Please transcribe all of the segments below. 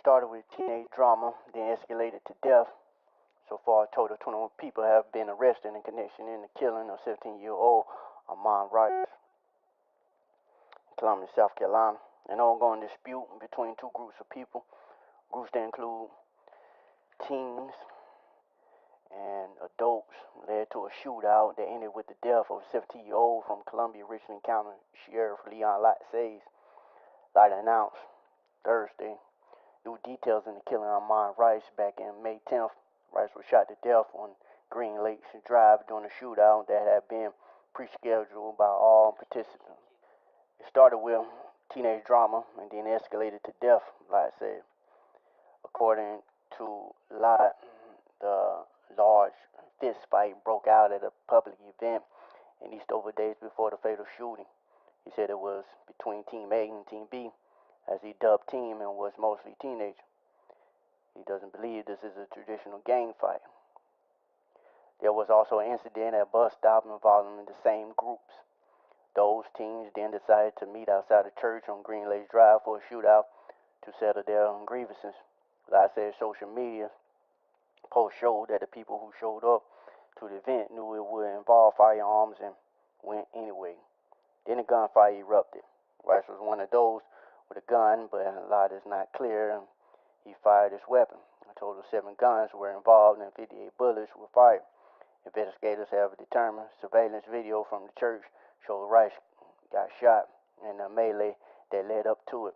started with teenage drama, then escalated to death. So far, a total of 21 people have been arrested in connection in the killing of 17-year-old Ahmaud Rice in Columbia, South Carolina. An ongoing dispute between two groups of people, groups that include teens and adults, led to a shootout that ended with the death of a 17-year-old from Columbia, Richland County Sheriff Lott says. Lott announced Thursday new details in the killing of Ahmaud Rice back in May 10th. Rice was shot to death on Green Lakes Drive during a shootout that had been pre-scheduled by all participants. It started with teenage drama and then escalated to death, Lott said. According to Lott, the large fist fight broke out at a public event in Eastover days before the fatal shooting. He said it was between Team A and Team B, as he dubbed team and was mostly teenagers. He doesn't believe this is a traditional gang fight. There was also an incident at a bus stop involving the same groups. Those teens then decided to meet outside the church on Green Lakes Drive for a shootout to settle their grievances. Like I said, social media posts showed that the people who showed up to the event knew it would involve firearms and went anyway. Then a gunfire erupted. Rice was one of those with a gun, but a lot is not clear. He fired his weapon. A total of 7 guns were involved and 58 bullets were fired. Investigators have determined surveillance video from the church showed Rice got shot in a melee that led up to it.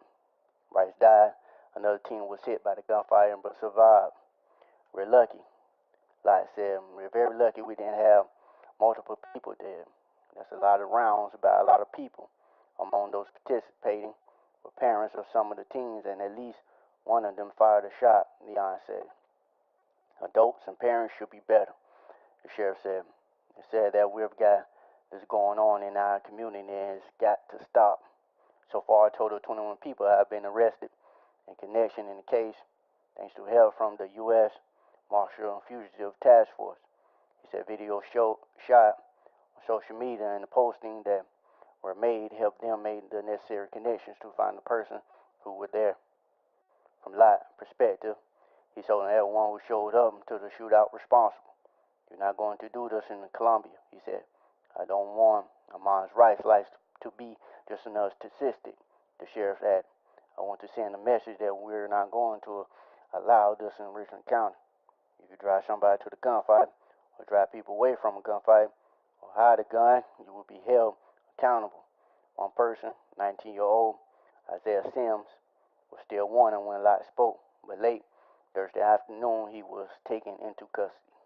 Rice died. Another teen was hit by the gunfire but survived. We're lucky, Lott said. We're very lucky we didn't have multiple people dead. That's a lot of rounds by a lot of people. Among those participating were parents of some of the teens, and at least one of them fired a shot, Leon said. Adults and parents should be better, the sheriff said. He said that we've got this going on in our community and it's got to stop. So far, a total of 21 people have been arrested in connection in the case, thanks to help from the U.S. Marshal and Fugitive Task Force. He said video shot on social media and the posting that were made helped them make the necessary connections to find the person who were there. From Lott's perspective, he told everyone who showed up to the shootout responsible. You're not going to do this in Columbia, he said. I don't want Ahmaud Rice's life to be just another statistic, the sheriff added. I want to send a message that we're not going to allow this in Richland County. If you drive somebody to the gunfight, or drive people away from a gunfight, or hide a gun, you will be held accountable. One person, 19-year-old Isaiah Sims, was still warning when Lott spoke, but late Thursday afternoon he was taken into custody.